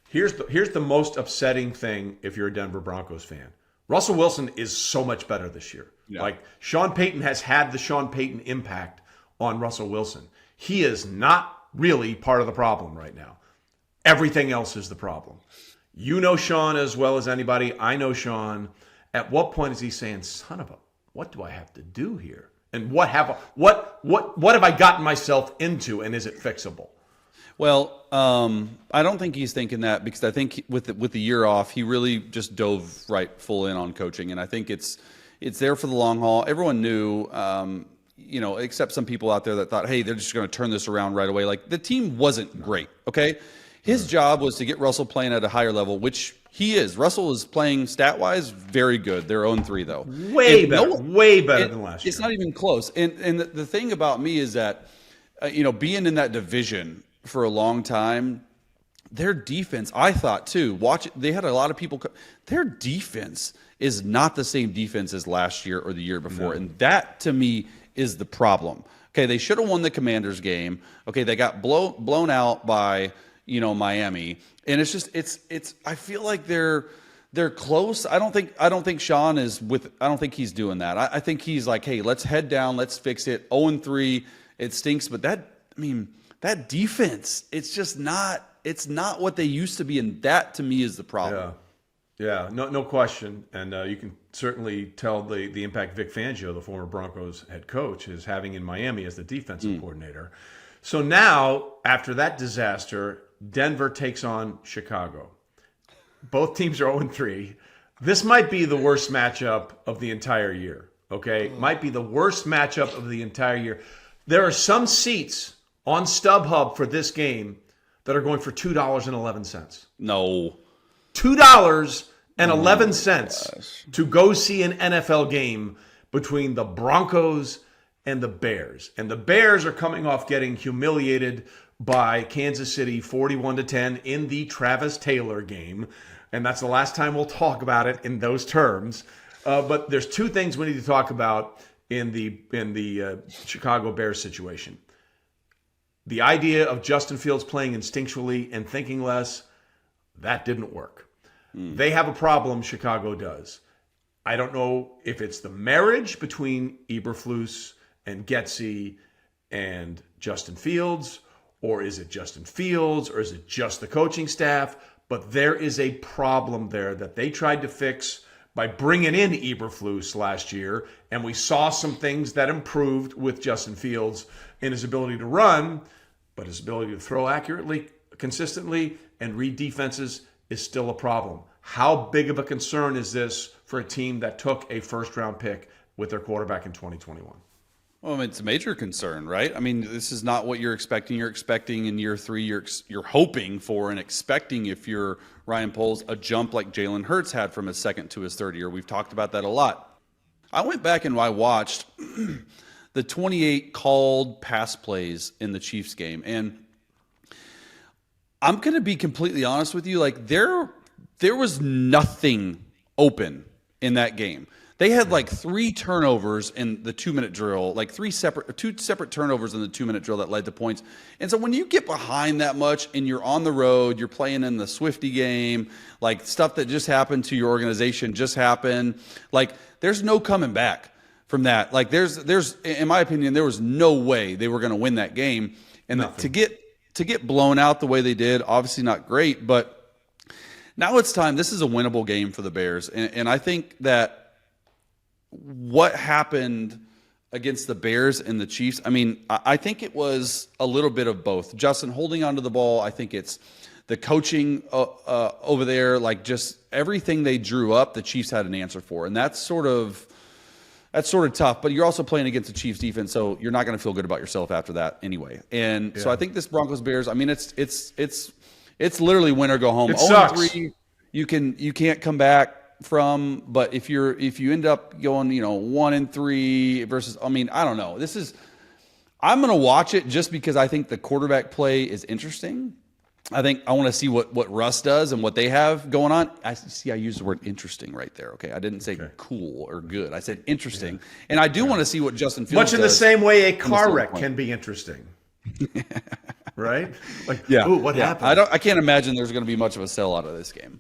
Here's the most upsetting thing if you're a Denver Broncos fan. Russell Wilson is so much better this year. Yeah. Like Sean Payton has had the Sean Payton impact on Russell Wilson. He is not really part of the problem right now. Everything else is the problem. You know Sean as well as anybody. I know Sean. At what point is he saying, "Son of a, what do I have to do here? And what have I gotten myself into? And is it fixable?" Well, I don't think he's thinking that, because I think with the year off, he really just dove right full in on coaching, and I think it's there for the long haul. Everyone knew, except some people out there that thought, hey, they're just going to turn this around right away. Like, the team wasn't great, okay? His job was to get Russell playing at a higher level, which he is. Russell is playing stat-wise very good. They're 0-3, though. Way better than last year. It's not even close. And the thing about me is that, being in that division for a long time, their defense, I thought too, they had a lot of people, their defense is not the same defense as last year or the year before. No. And that to me is the problem. Okay, they should have won the Commanders game. Okay, they got blown out by, Miami. And it's just, I feel like they're close. I don't think Sean is I don't think he's doing that. I think he's like, hey, let's head down, let's fix it. 0-3, it stinks, but that defense, it's not what they used to be, and that to me is the problem. Yeah, no question. And you can certainly tell the impact Vic Fangio, the former Broncos head coach, is having in Miami as the defensive coordinator. So now, after that disaster, Denver takes on Chicago. Both teams are 0-3. This might be the worst matchup of the entire year, okay? Might be the worst matchup of the entire year. There are some seats on StubHub for this game that are going for $2.11. No. $2.11 to go see an NFL game between the Broncos and the Bears. And the Bears are coming off getting humiliated by Kansas City 41-10 in the Travis Taylor game. And that's the last time we'll talk about it in those terms. But there's two things we need to talk about in the Chicago Bears situation. The idea of Justin Fields playing instinctually and thinking less, that didn't work. They have a problem, Chicago does. I don't know if it's the marriage between Eberflus and Getsy and Justin Fields, or is it Justin Fields, or is it just the coaching staff? But there is a problem there that they tried to fix by bringing in Eberflus last year, and we saw some things that improved with Justin Fields in his ability to run, but his ability to throw accurately, consistently, and read defenses is still a problem. How big of a concern is this for a team that took a first-round pick with their quarterback in 2021? Well, it's a major concern, right? I mean, this is not what you're expecting. You're expecting in year 3, you're hoping for and expecting, if you're Ryan Poles, a jump like Jalen Hurts had from his second to his third year. We've talked about that a lot. I went back and I watched the 28 called pass plays in the Chiefs game. And I'm going to be completely honest with you. Like, there was nothing open in that game. They had like 3 turnovers in the 2-minute drill, like 2 separate turnovers in the 2-minute drill that led to points. And so when you get behind that much and you're on the road, you're playing in the Swifty game, like stuff that just happened to your organization just happened, like there's no coming back from that. Like there's in my opinion, there was no way they were going to win that game. And to get blown out the way they did, obviously not great, but now it's time. This is a winnable game for the Bears. And I think that what happened against the Bears and the Chiefs, I mean, I think it was a little bit of both. Justin holding onto the ball, I think it's the coaching over there, like just everything they drew up, the Chiefs had an answer for. And that's sort of tough, but you're also playing against the Chiefs defense, so you're not going to feel good about yourself after that anyway. And so I think this Broncos Bears, I mean, it's literally win or go home. It sucks. 0-3, you can't come back from, but if you end up going 1-3 versus, I mean, I don't know. I'm going to watch it just because I think the quarterback play is interesting. I want to see what Russ does and what they have going on. I used the word interesting right there. Okay, I didn't say cool or good. I said interesting, and I do want to see what Justin Fields much in the same way a car wreck can be interesting. Right? Like, Yeah. ooh, what happened? I can't imagine there's going to be much of a sellout of this game.